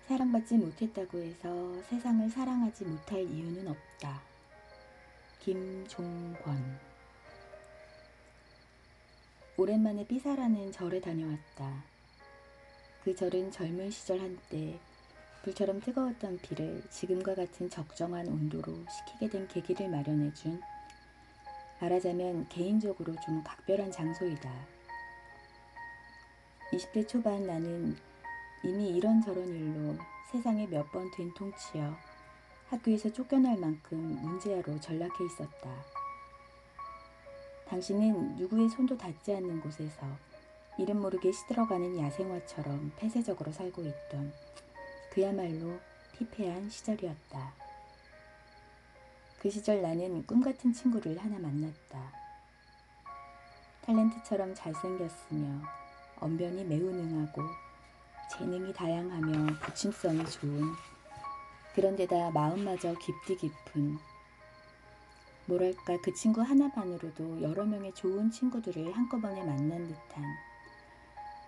사랑받지 못했다고 해서 세상을 사랑하지 못할 이유는 없다. 김종권. 오랜만에 삐사라는 절에 다녀왔다. 그 절은 젊은 시절 한때 불처럼 뜨거웠던 피를 지금과 같은 적정한 온도로 식히게 된 계기를 마련해준, 말하자면 개인적으로 좀 각별한 장소이다. 20대 초반 나는 이미 이런저런 일로 세상에 몇 번 된통치여 학교에서 쫓겨날 만큼 문제아로 전락해 있었다. 당신은 누구의 손도 닿지 않는 곳에서 이름 모르게 시들어가는 야생화처럼 폐쇄적으로 살고 있던 그야말로 피폐한 시절이었다. 그 시절 나는 꿈같은 친구를 하나 만났다. 탤런트처럼 잘생겼으며 언변이 매우 능하고 재능이 다양하며 부침성이 좋은, 그런데다 마음마저 깊디 깊은, 뭐랄까 그 친구 하나만으로도 여러 명의 좋은 친구들을 한꺼번에 만난 듯한,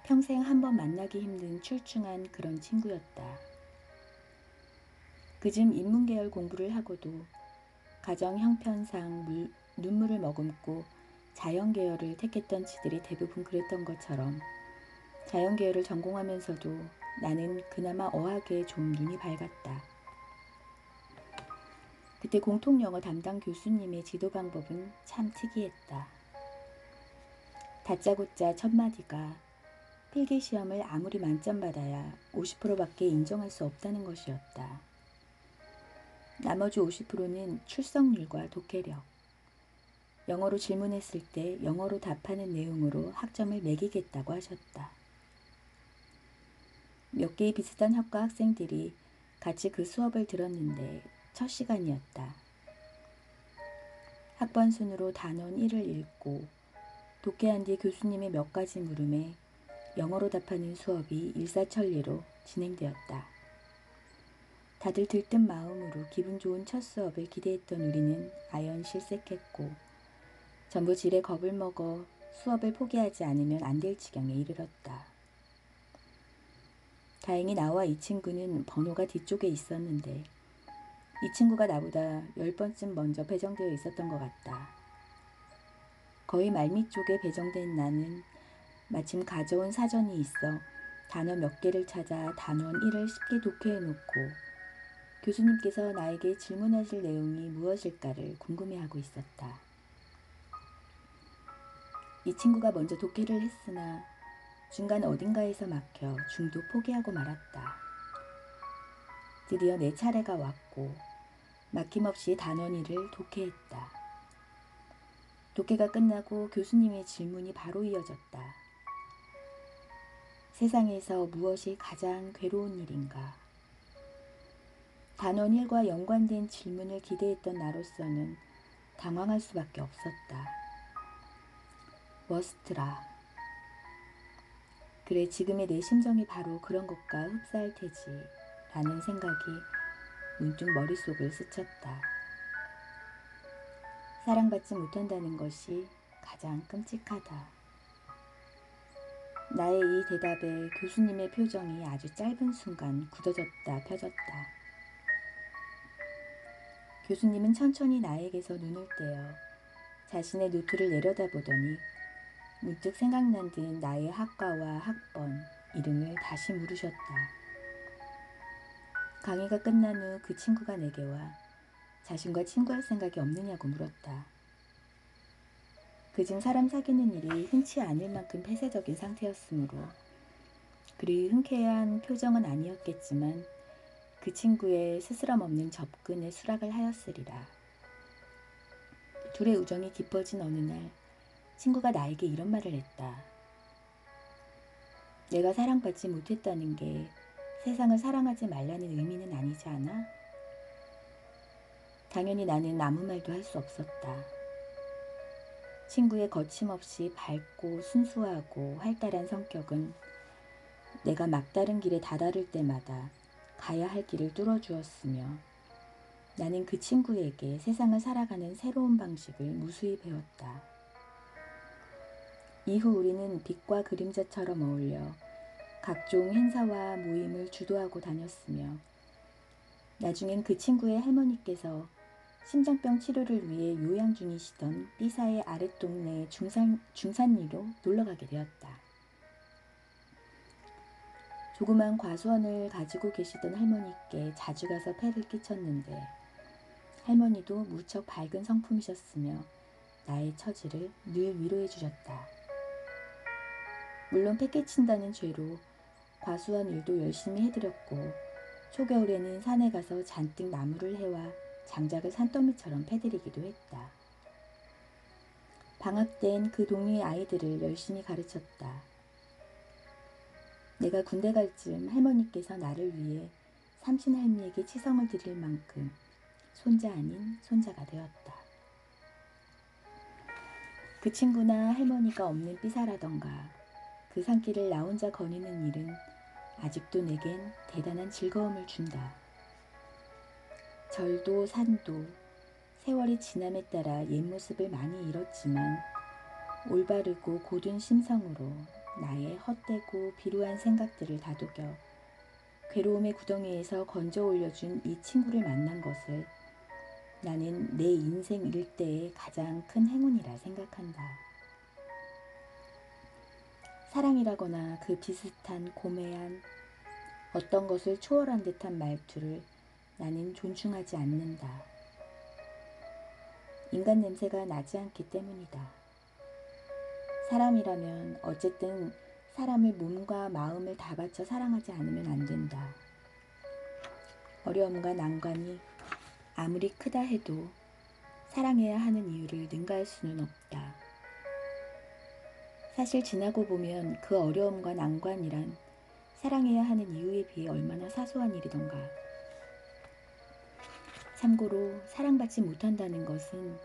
평생 한 번 만나기 힘든 출중한 그런 친구였다. 그즘 인문계열 공부를 하고도 가정 형편상 눈물을 머금고 자연계열을 택했던 지들이 대부분 그랬던 것처럼 자연계열을 전공하면서도 나는 그나마 어학에 좀 눈이 밝았다. 그때 공통영어 담당 교수님의 지도 방법은 참 특이했다. 다짜고짜 첫 마디가 필기시험을 아무리 만점 받아야 50%밖에 인정할 수 없다는 것이었다. 나머지 50%는 출석률과 독해력, 영어로 질문했을 때 영어로 답하는 내용으로 학점을 매기겠다고 하셨다. 몇 개의 비슷한 학과 학생들이 같이 그 수업을 들었는데 첫 시간이었다. 학번 순으로 단원 1을 읽고 독해한 뒤 교수님의 몇 가지 물음에 영어로 답하는 수업이 일사천리로 진행되었다. 다들 들뜬 마음으로 기분 좋은 첫 수업을 기대했던 우리는 아연 실색했고 전부 질에 겁을 먹어 수업을 포기하지 않으면 안 될 지경에 이르렀다. 다행히 나와 이 친구는 번호가 뒤쪽에 있었는데 이 친구가 나보다 10번쯤 먼저 배정되어 있었던 것 같다. 거의 말미 쪽에 배정된 나는 마침 가져온 사전이 있어 단어 몇 개를 찾아 단원 1을 쉽게 독해해놓고 교수님께서 나에게 질문하실 내용이 무엇일까를 궁금해하고 있었다. 이 친구가 먼저 독해를 했으나 중간 어딘가에서 막혀 중도 포기하고 말았다. 드디어 내 차례가 왔고 막힘없이 단원 1을 독해했다. 독해가 끝나고 교수님의 질문이 바로 이어졌다. 세상에서 무엇이 가장 괴로운 일인가? 단원 1과 연관된 질문을 기대했던 나로서는 당황할 수밖에 없었다. 워스트라. 그래, 지금의 내 심정이 바로 그런 것과 흡사할 테지 라는 생각이 문득 머릿속을 스쳤다. 사랑받지 못한다는 것이 가장 끔찍하다. 나의 이 대답에 교수님의 표정이 아주 짧은 순간 굳어졌다 펴졌다. 교수님은 천천히 나에게서 눈을 떼어 자신의 노트를 내려다보더니 문득 생각난 듯 나의 학과와 학번, 이름을 다시 물으셨다. 강의가 끝난 후 그 친구가 내게 와 자신과 친구할 생각이 없느냐고 물었다. 그중 사람 사귀는 일이 흔치 않을 만큼 폐쇄적인 상태였으므로 그리 흔쾌한 표정은 아니었겠지만 그 친구의 스스럼 없는 접근에 수락을 하였으리라. 둘의 우정이 깊어진 어느 날 친구가 나에게 이런 말을 했다. 내가 사랑받지 못했다는 게 세상을 사랑하지 말라는 의미는 아니지 않아? 당연히 나는 아무 말도 할 수 없었다. 친구의 거침없이 밝고 순수하고 활달한 성격은 내가 막다른 길에 다다를 때마다 가야 할 길을 뚫어주었으며 나는 그 친구에게 세상을 살아가는 새로운 방식을 무수히 배웠다. 이후 우리는 빛과 그림자처럼 어울려 각종 행사와 모임을 주도하고 다녔으며 나중엔 그 친구의 할머니께서 심장병 치료를 위해 요양 중이시던 삐사의 아랫동네 중산리로 놀러가게 되었다. 조그만 과수원을 가지고 계시던 할머니께 자주 가서 폐를 끼쳤는데 할머니도 무척 밝은 성품이셨으며 나의 처지를 늘 위로해 주셨다. 물론 폐 끼친다는 죄로 과수원 일도 열심히 해드렸고 초겨울에는 산에 가서 잔뜩 나무를 해와 장작을 산더미처럼 패드리기도 했다. 방학 땐 그 동네 아이들을 열심히 가르쳤다. 내가 군대 갈 즈음 할머니께서 나를 위해 삼신할미에게 치성을 드릴 만큼 손자 아닌 손자가 되었다. 그 친구나 할머니가 없는 삐사라던가 그 산길을 나 혼자 거니는 일은 아직도 내겐 대단한 즐거움을 준다. 절도 산도 세월이 지남에 따라 옛 모습을 많이 잃었지만 올바르고 고든 심성으로 나의 헛되고 비루한 생각들을 다독여 괴로움의 구덩이에서 건져 올려준 이 친구를 만난 것을 나는 내 인생 일대의 가장 큰 행운이라 생각한다. 사랑이라거나 그 비슷한 고매한 어떤 것을 초월한 듯한 말투를 나는 존중하지 않는다. 인간 냄새가 나지 않기 때문이다. 사람이라면 어쨌든 사람을 몸과 마음을 다 바쳐 사랑하지 않으면 안 된다. 어려움과 난관이 아무리 크다 해도 사랑해야 하는 이유를 능가할 수는 없다. 사실 지나고 보면 그 어려움과 난관이란 사랑해야 하는 이유에 비해 얼마나 사소한 일이던가. 참고로 사랑받지 못한다는 것은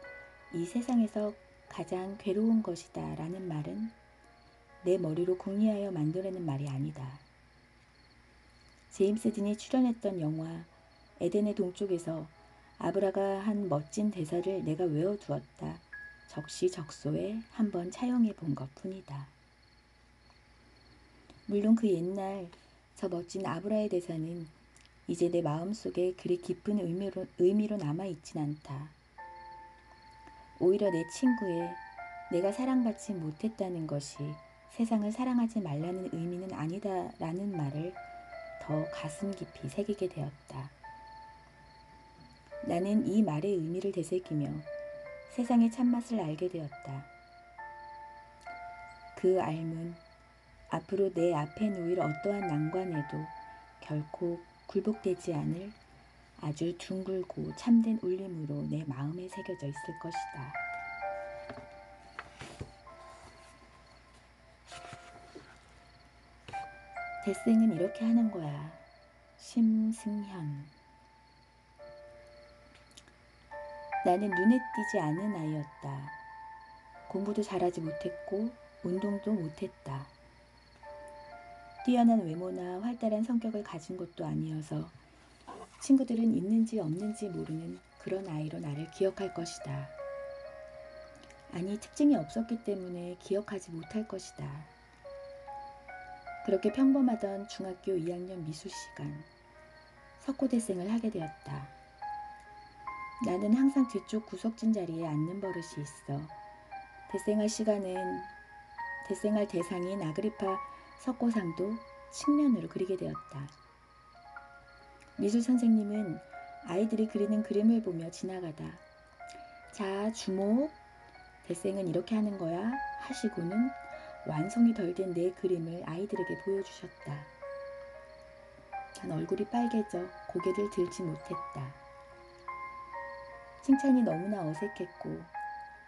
이 세상에서 가장 괴로운 것이다 라는 말은 내 머리로 궁리하여 만들어낸 말이 아니다. 제임스 딘이 출연했던 영화 에덴의 동쪽에서 아브라가 한 멋진 대사를 내가 외워두었다. 적시적소에 한번 차용해 본 것 뿐이다. 물론 그 옛날 저 멋진 아브라의 대사는 이제 내 마음속에 그리 깊은 의미로 남아있진 않다. 오히려 내 친구의 내가 사랑받지 못했다는 것이 세상을 사랑하지 말라는 의미는 아니다라는 말을 더 가슴 깊이 새기게 되었다. 나는 이 말의 의미를 되새기며 세상의 참맛을 알게 되었다. 그 알문, 앞으로 내 앞에 놓일 어떠한 난관에도 결코 굴복되지 않을 아주 둥글고 참된 울림으로 내 마음에 새겨져 있을 것이다. 대생은 이렇게 하는 거야. 심승현. 나는 눈에 띄지 않은 아이였다. 공부도 잘하지 못했고 운동도 못했다. 뛰어난 외모나 활달한 성격을 가진 것도 아니어서 친구들은 있는지 없는지 모르는 그런 아이로 나를 기억할 것이다. 아니, 특징이 없었기 때문에 기억하지 못할 것이다. 그렇게 평범하던 중학교 2학년 미술 시간, 석고대생을 하게 되었다. 나는 항상 뒤쪽 구석진 자리에 앉는 버릇이 있어 대생할 대상인 아그리파 석고상도 측면으로 그리게 되었다. 미술 선생님은 아이들이 그리는 그림을 보며 지나가다 자, 주목, 대생은 이렇게 하는 거야 하시고는 완성이 덜 된 내 그림을 아이들에게 보여주셨다. 난 얼굴이 빨개져 고개를 들지 못했다. 칭찬이 너무나 어색했고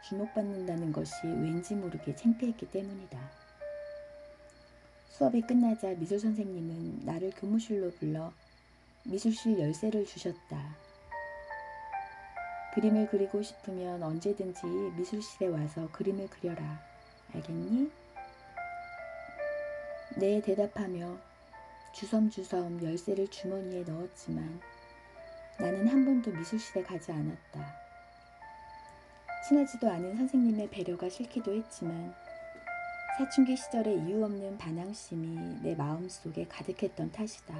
주목받는다는 것이 왠지 모르게 창피했기 때문이다. 수업이 끝나자 미술 선생님은 나를 교무실로 불러 미술실 열쇠를 주셨다. 그림을 그리고 싶으면 언제든지 미술실에 와서 그림을 그려라. 알겠니? 네, 대답하며 주섬주섬 열쇠를 주머니에 넣었지만 나는 한 번도 미술실에 가지 않았다. 친하지도 않은 선생님의 배려가 싫기도 했지만 사춘기 시절의 이유 없는 반항심이 내 마음속에 가득했던 탓이다.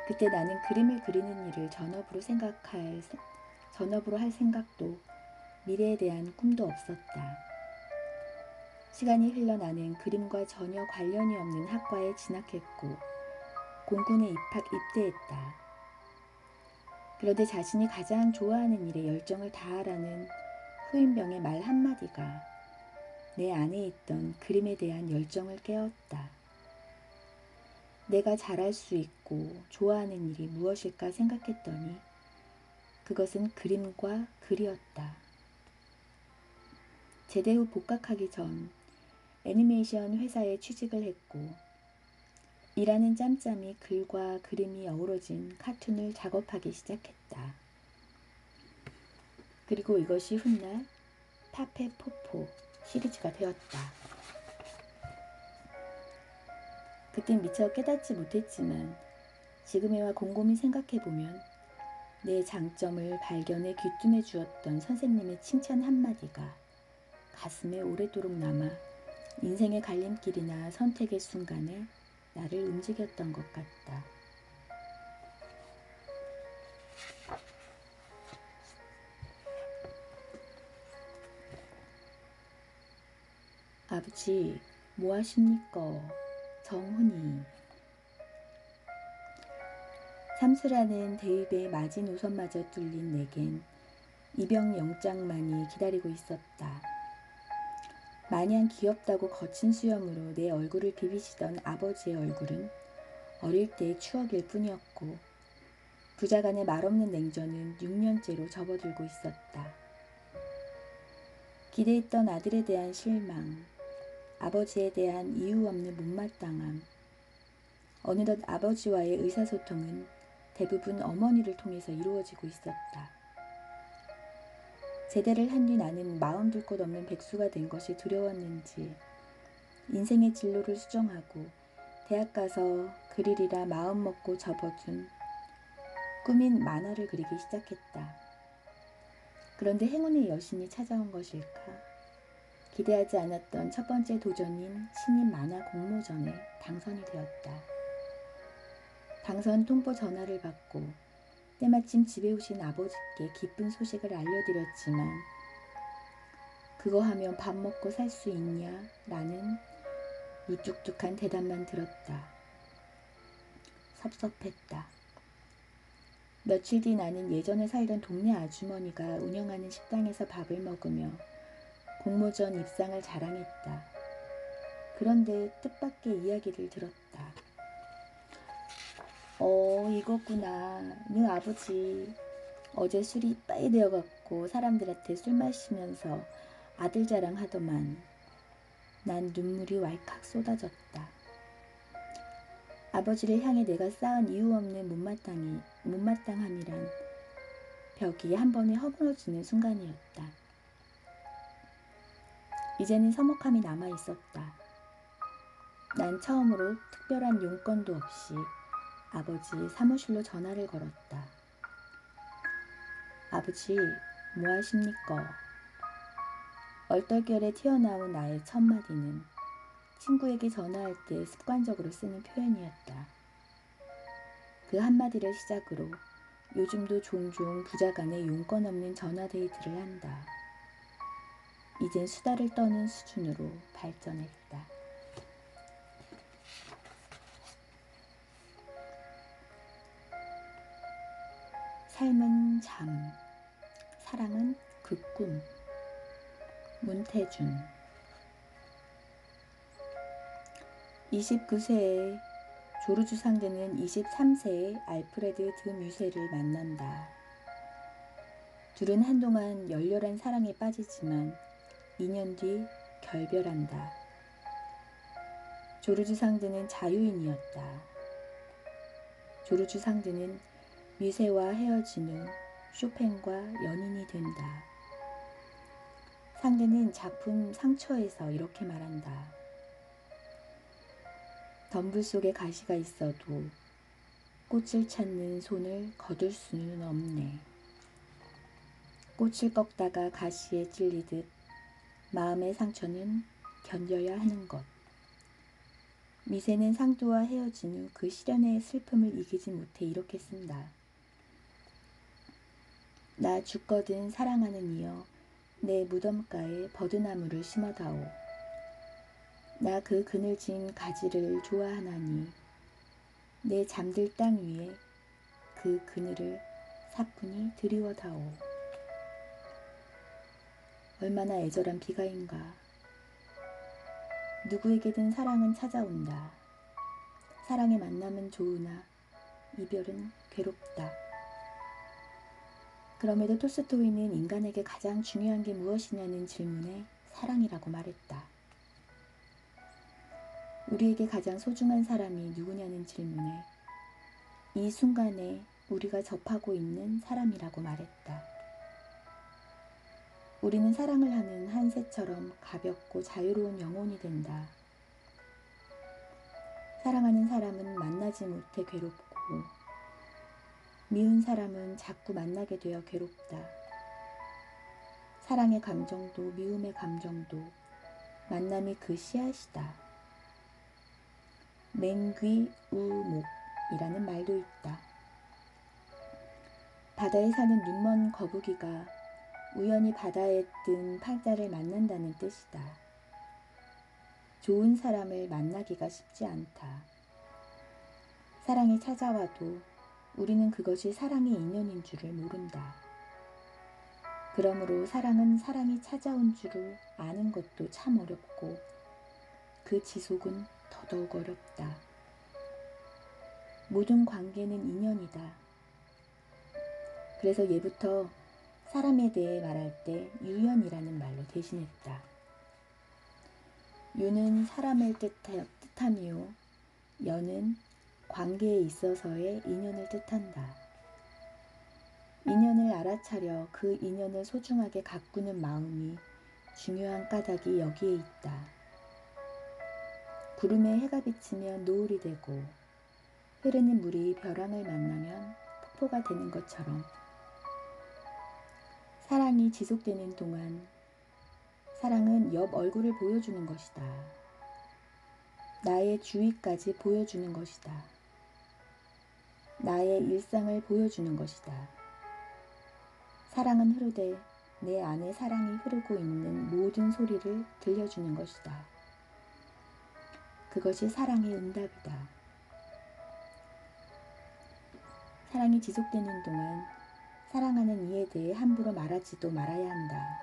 그때 나는 그림을 그리는 일을 전업으로 할 생각도 미래에 대한 꿈도 없었다. 시간이 흘러 나는 그림과 전혀 관련이 없는 학과에 진학했고 공군에 입대했다. 그런데 자신이 가장 좋아하는 일에 열정을 다하라는 후임병의 말 한마디가 내 안에 있던 그림에 대한 열정을 깨웠다. 내가 잘할 수 있고 좋아하는 일이 무엇일까 생각했더니 그것은 그림과 글이었다. 제대 후 복학하기 전 애니메이션 회사에 취직을 했고 일하는 짬짬이 글과 그림이 어우러진 카툰을 작업하기 시작했다. 그리고 이것이 훗날 파페포포 시리즈가 되었다. 그땐 미처 깨닫지 못했지만 지금에 와 곰곰이 생각해보면 내 장점을 발견해 귀뜸해 주었던 선생님의 칭찬 한마디가 가슴에 오래도록 남아 인생의 갈림길이나 선택의 순간에 나를 움직였던 것 같다. 아버지, 뭐 하십니까? 정훈이. 삼수라는 대입의 마지노선마저 뚫린 내겐 입영 영장만이 기다리고 있었다. 마냥 귀엽다고 거친 수염으로 내 얼굴을 비비시던 아버지의 얼굴은 어릴 때의 추억일 뿐이었고 부자간의 말없는 냉전은 6년째로 접어들고 있었다. 기대했던 아들에 대한 실망, 아버지에 대한 이유 없는 못마땅함, 어느덧 아버지와의 의사소통은 대부분 어머니를 통해서 이루어지고 있었다. 제대를 한 뒤 나는 마음 둘 곳 없는 백수가 된 것이 두려웠는지 인생의 진로를 수정하고 대학 가서 그리리라 마음 먹고 접어둔 꿈인 만화를 그리기 시작했다. 그런데 행운의 여신이 찾아온 것일까? 기대하지 않았던 첫 번째 도전인 신인 만화 공모전에 당선이 되었다. 당선 통보 전화를 받고 때마침 집에 오신 아버지께 기쁜 소식을 알려드렸지만 그거 하면 밥 먹고 살 수 있냐? 라는 무뚝뚝한 대답만 들었다. 섭섭했다. 며칠 뒤 나는 예전에 살던 동네 아주머니가 운영하는 식당에서 밥을 먹으며 공모전 입상을 자랑했다. 그런데 뜻밖의 이야기를 들었다. 이거구나. 너 아버지 어제 술이 이빠이 되어갖고 사람들한테 술 마시면서 아들 자랑하더만. 난 눈물이 왈칵 쏟아졌다. 아버지를 향해 내가 쌓은 이유 없는 못마땅함이란 벽이 한 번에 허물어지는 순간이었다. 이제는 서먹함이 남아있었다. 난 처음으로 특별한 용건도 없이 아버지 사무실로 전화를 걸었다. 아버지, 뭐 하십니까? 얼떨결에 튀어나온 나의 첫 마디는 친구에게 전화할 때 습관적으로 쓰는 표현이었다. 그 한마디를 시작으로 요즘도 종종 부자간에 용건 없는 전화 데이트를 한다. 이젠 수다를 떠는 수준으로 발전했다. 삶은 잠, 사랑은 그 꿈. 문태준. 29세의 조르주 상드는 23세의 알프레드 드 뮤세를 만난다. 둘은 한동안 열렬한 사랑에 빠지지만 2년 뒤 결별한다. 조르주 상드는 자유인이었다. 조르주 상드는 뮤세와 헤어진 후 쇼팽과 연인이 된다. 상드는 작품 상처에서 이렇게 말한다. 덤불 속에 가시가 있어도 꽃을 찾는 손을 거둘 수는 없네. 꽃을 꺾다가 가시에 찔리듯 마음의 상처는 견뎌야 하는 것. 미세는 상도와 헤어진 후 그 시련의 슬픔을 이기지 못해 이렇게 쓴다. 나 죽거든 사랑하는 이여 내 무덤가에 버드나무를 심어다오. 나 그 그늘진 가지를 좋아하나니 내 잠들 땅 위에 그 그늘을 사뿐히 드리워다오. 얼마나 애절한 비가인가. 누구에게든 사랑은 찾아온다. 사랑의 만남은 좋으나 이별은 괴롭다. 그럼에도 톨스토이는 인간에게 가장 중요한 게 무엇이냐는 질문에 사랑이라고 말했다. 우리에게 가장 소중한 사람이 누구냐는 질문에 이 순간에 우리가 접하고 있는 사람이라고 말했다. 우리는 사랑을 하는 한 새처럼 가볍고 자유로운 영혼이 된다. 사랑하는 사람은 만나지 못해 괴롭고 미운 사람은 자꾸 만나게 되어 괴롭다. 사랑의 감정도 미움의 감정도 만남이 그 씨앗이다. 맹귀우목이라는 말도 있다. 바다에 사는 눈먼 거북이가 우연히 바다에 뜬 팔자를 만난다는 뜻이다. 좋은 사람을 만나기가 쉽지 않다. 사랑이 찾아와도 우리는 그것이 사랑의 인연인 줄을 모른다. 그러므로 사랑은 사랑이 찾아온 줄을 아는 것도 참 어렵고 그 지속은 더더욱 어렵다. 모든 관계는 인연이다. 그래서 예부터 사람에 대해 말할 때 유연이라는 말로 대신했다. 유는 사람을 뜻하며 연은 관계에 있어서의 인연을 뜻한다. 인연을 알아차려 그 인연을 소중하게 가꾸는 마음이 중요한 까닭이 여기에 있다. 구름에 해가 비치면 노을이 되고 흐르는 물이 벼랑을 만나면 폭포가 되는 것처럼 사랑이 지속되는 동안 사랑은 옆 얼굴을 보여주는 것이다. 나의 주위까지 보여주는 것이다. 나의 일상을 보여주는 것이다. 사랑은 흐르되 내 안에 사랑이 흐르고 있는 모든 소리를 들려주는 것이다. 그것이 사랑의 응답이다. 사랑이 지속되는 동안 사랑하는 이에 대해 함부로 말하지도 말아야 한다.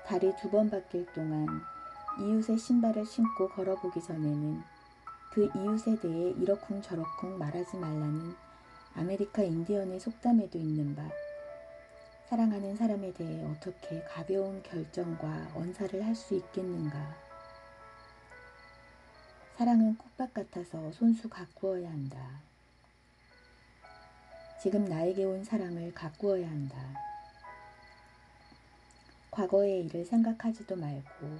달이 2번 바뀔 동안 이웃의 신발을 신고 걸어보기 전에는 그 이웃에 대해 이러쿵저러쿵 말하지 말라는 아메리카 인디언의 속담에도 있는 바 사랑하는 사람에 대해 어떻게 가벼운 결정과 언사를 할 수 있겠는가. 사랑은 꽃밭 같아서 손수 가꾸어야 한다. 지금 나에게 온 사랑을 가꾸어야 한다. 과거의 일을 생각하지도 말고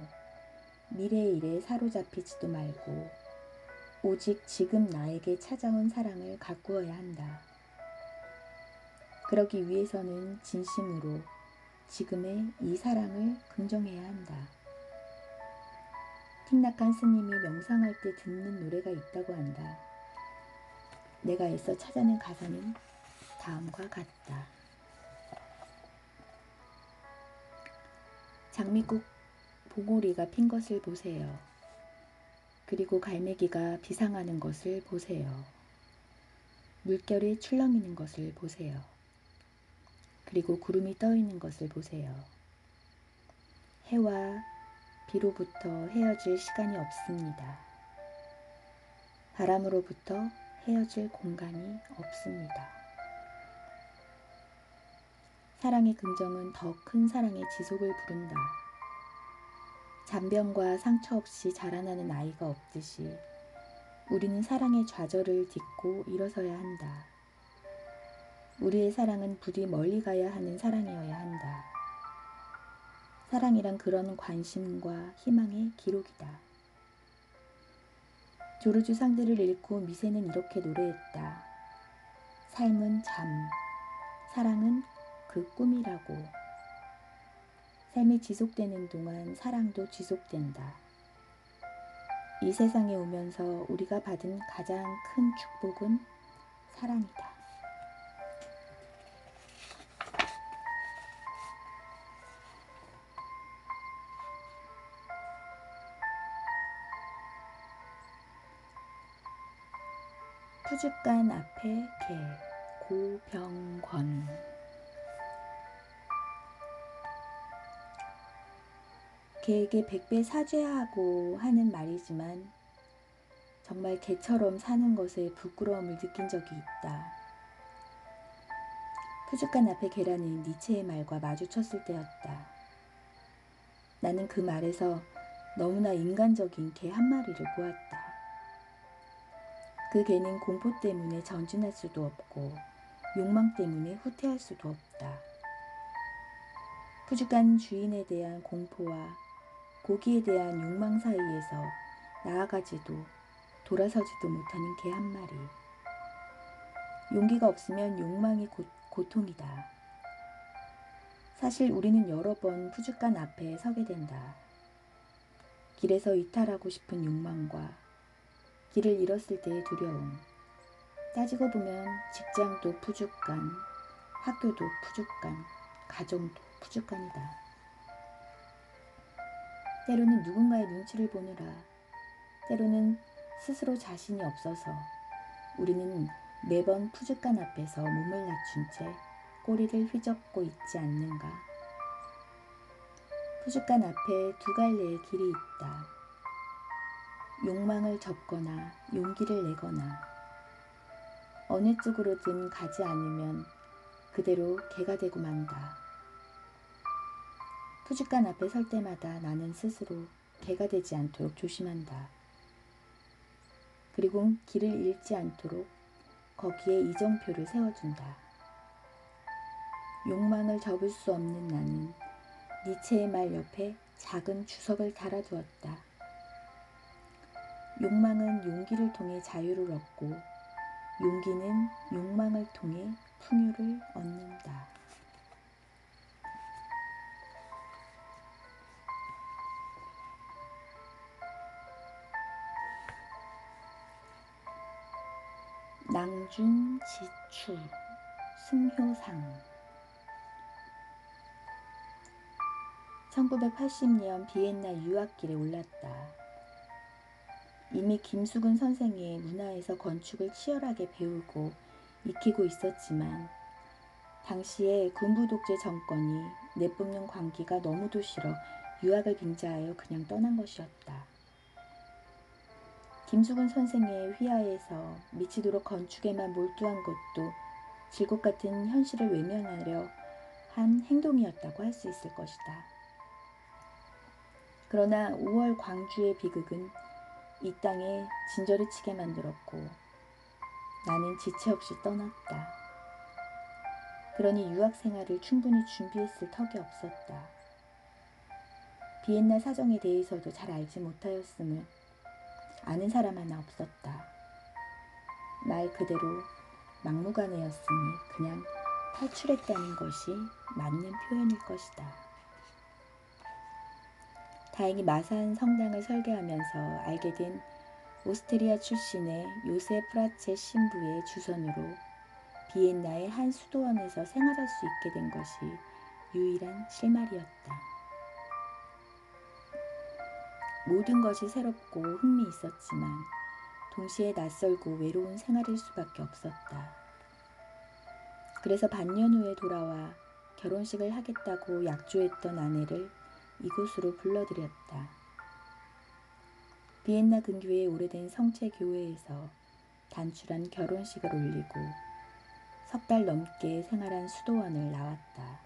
미래의 일에 사로잡히지도 말고 오직 지금 나에게 찾아온 사랑을 가꾸어야 한다. 그러기 위해서는 진심으로 지금의 이 사랑을 긍정해야 한다. 틱낙한 스님이 명상할 때 듣는 노래가 있다고 한다. 내가 애써 찾아낸 가사는 다음과 같다. 장미꽃 봉오리가 핀 것을 보세요. 그리고 갈매기가 비상하는 것을 보세요. 물결이 출렁이는 것을 보세요. 그리고 구름이 떠 있는 것을 보세요. 해와 비로부터 헤어질 시간이 없습니다. 바람으로부터 헤어질 공간이 없습니다. 사랑의 긍정은 더 큰 사랑의 지속을 부른다. 잔병과 상처 없이 자라나는 아이가 없듯이 우리는 사랑의 좌절을 딛고 일어서야 한다. 우리의 사랑은 부디 멀리 가야 하는 사랑이어야 한다. 사랑이란 그런 관심과 희망의 기록이다. 조르주 상대를 읽고 미세는 이렇게 노래했다. 삶은 잠, 사랑은 그 꿈이라고. 삶이 지속되는 동안 사랑도 지속된다. 이 세상에 오면서 우리가 받은 가장 큰 축복은 사랑이다. 푸줏간 앞에 개, 고병권. 개에게 100배 사죄하고 하는 말이지만 정말 개처럼 사는 것에 부끄러움을 느낀 적이 있다. 푸줏간 앞에 개라는 니체의 말과 마주쳤을 때였다. 나는 그 말에서 너무나 인간적인 개 한 마리를 보았다. 그 개는 공포 때문에 전진할 수도 없고 욕망 때문에 후퇴할 수도 없다. 푸줏간 주인에 대한 공포와 고기에 대한 욕망 사이에서 나아가지도 돌아서지도 못하는 개 한 마리. 용기가 없으면 욕망이 고통이다. 사실 우리는 여러 번 푸줏간 앞에 서게 된다. 길에서 이탈하고 싶은 욕망과 길을 잃었을 때의 두려움. 따지고 보면 직장도 푸줏간, 학교도 푸줏간, 가정도 푸줏간이다. 때로는 누군가의 눈치를 보느라, 때로는 스스로 자신이 없어서 우리는 매번 푸줏간 앞에서 몸을 낮춘 채 꼬리를 휘젓고 있지 않는가. 푸줏간 앞에 두 갈래의 길이 있다. 욕망을 접거나 용기를 내거나 어느 쪽으로든 가지 않으면 그대로 개가 되고 만다. 푸줏간 앞에 설 때마다 나는 스스로 개가 되지 않도록 조심한다. 그리고 길을 잃지 않도록 거기에 이정표를 세워준다. 욕망을 접을 수 없는 나는 니체의 말 옆에 작은 주석을 달아두었다. 욕망은 용기를 통해 자유를 얻고 용기는 욕망을 통해 풍요를 얻는다. 낭중지추 승효상. 1980년 비엔나 유학길에 올랐다. 이미 김수근 선생의 문화에서 건축을 치열하게 배우고 익히고 있었지만 당시에 군부 독재 정권이 내뿜는 광기가 너무도 싫어 유학을 빙자하여 그냥 떠난 것이었다. 김수근 선생의 휘하에서 미치도록 건축에만 몰두한 것도 질곡 같은 현실을 외면하려 한 행동이었다고 할 수 있을 것이다. 그러나 5월 광주의 비극은 이 땅에 진저를 치게 만들었고 나는 지체 없이 떠났다. 그러니 유학 생활을 충분히 준비했을 턱이 없었다. 비엔나 사정에 대해서도 잘 알지 못하였음을 아는 사람 하나 없었다. 말 그대로 막무가내였으니 그냥 탈출했다는 것이 맞는 표현일 것이다. 다행히 마산 성당을 설계하면서 알게 된 오스트리아 출신의 요세 프라체 신부의 주선으로 비엔나의 한 수도원에서 생활할 수 있게 된 것이 유일한 실마리였다. 모든 것이 새롭고 흥미 있었지만 동시에 낯설고 외로운 생활일 수밖에 없었다. 그래서 반년 후에 돌아와 결혼식을 하겠다고 약조했던 아내를 이곳으로 불러들였다. 비엔나 근교의 오래된 성체 교회에서 단출한 결혼식을 올리고 석 달 넘게 생활한 수도원을 나왔다.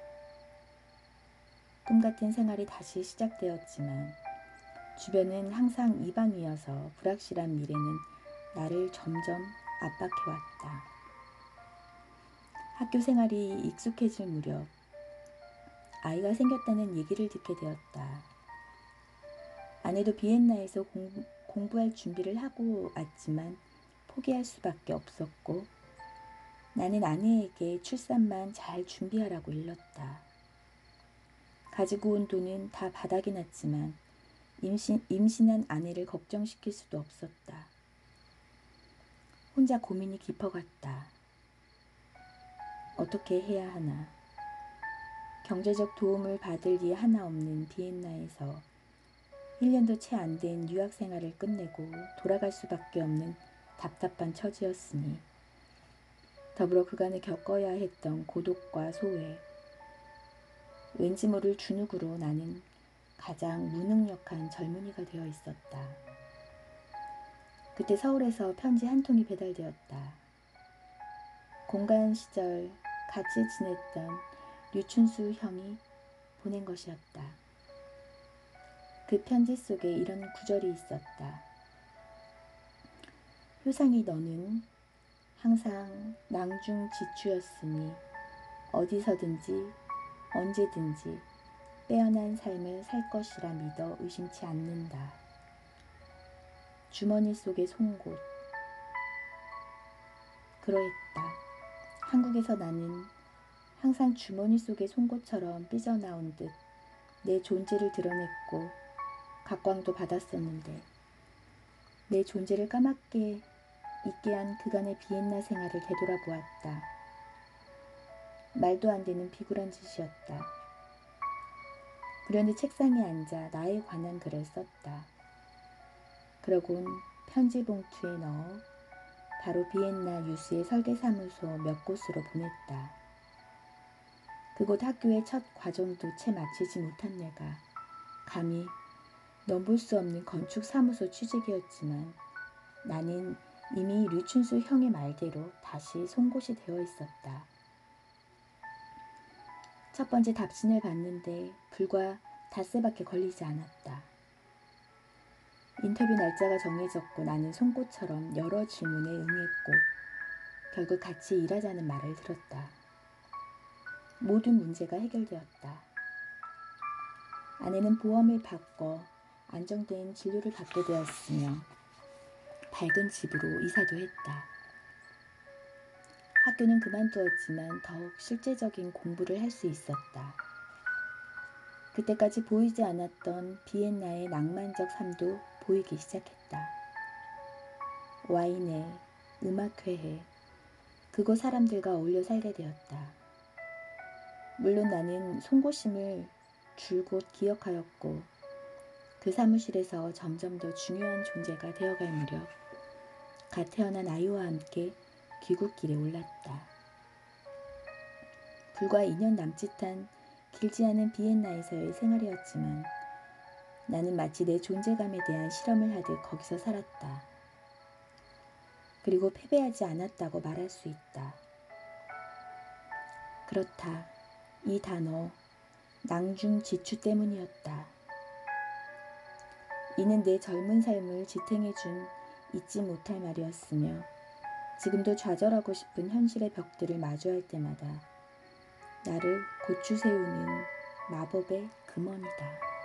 꿈같은 생활이 다시 시작되었지만 주변은 항상 이방이어서 불확실한 미래는 나를 점점 압박해왔다. 학교 생활이 익숙해질 무렵 아이가 생겼다는 얘기를 듣게 되었다. 아내도 비엔나에서 공부할 준비를 하고 왔지만 포기할 수밖에 없었고 나는 아내에게 출산만 잘 준비하라고 일렀다. 가지고 온 돈은 다 바닥이 났지만 임신한 아내를 걱정시킬 수도 없었다. 혼자 고민이 깊어갔다. 어떻게 해야 하나. 경제적 도움을 받을 리 하나 없는 비엔나에서 1년도 채 안 된 유학 생활을 끝내고 돌아갈 수밖에 없는 답답한 처지였으니 더불어 그간에 겪어야 했던 고독과 소외, 왠지 모를 주눅으로 나는 가장 무능력한 젊은이가 되어 있었다. 그때 서울에서 편지 한 통이 배달되었다. 공간 시절 같이 지냈던 류춘수 형이 보낸 것이었다. 그 편지 속에 이런 구절이 있었다. 효상이 너는 항상 낭중지추였으니 어디서든지 언제든지 빼어난 삶을 살 것이라 믿어 의심치 않는다. 주머니 속의 송곳. 그러했다. 한국에서 나는 항상 주머니 속의 송곳처럼 삐져나온 듯 내 존재를 드러냈고 각광도 받았었는데 내 존재를 까맣게 잊게 한 그간의 비엔나 생활을 되돌아보았다. 말도 안 되는 비굴한 짓이었다. 그런데 책상에 앉아 나에 관한 글을 썼다. 그러곤 편지 봉투에 넣어 바로 비엔나 유스의 설계사무소 몇 곳으로 보냈다. 그곳 학교의 첫 과정도 채 마치지 못한 내가 감히 넘볼 수 없는 건축사무소 취직이었지만 나는 이미 류춘수 형의 말대로 다시 송곳이 되어 있었다. 첫 번째 답신을 받는데 불과 닷새밖에 걸리지 않았다. 인터뷰 날짜가 정해졌고 나는 송곳처럼 여러 질문에 응했고 결국 같이 일하자는 말을 들었다. 모든 문제가 해결되었다. 아내는 보험을 바꿔 안정된 진료를 받게 되었으며 밝은 집으로 이사도 했다. 학교는 그만두었지만 더욱 실제적인 공부를 할 수 있었다. 그때까지 보이지 않았던 비엔나의 낭만적 삶도 보이기 시작했다. 와인회, 음악회에 그곳 사람들과 어울려 살게 되었다. 물론 나는 송곳임을 줄곧 기억하였고 그 사무실에서 점점 더 중요한 존재가 되어갈 무렵 갓 태어난 아이와 함께 귀국길에 올랐다. 불과 2년 남짓한 길지 않은 비엔나에서의 생활이었지만 나는 마치 내 존재감에 대한 실험을 하듯 거기서 살았다. 그리고 패배하지 않았다고 말할 수 있다. 그렇다. 이 단어 낭중지추 때문이었다. 이는 내 젊은 삶을 지탱해준 잊지 못할 말이었으며 지금도 좌절하고 싶은 현실의 벽들을 마주할 때마다 나를 고추세우는 마법의 금원이다.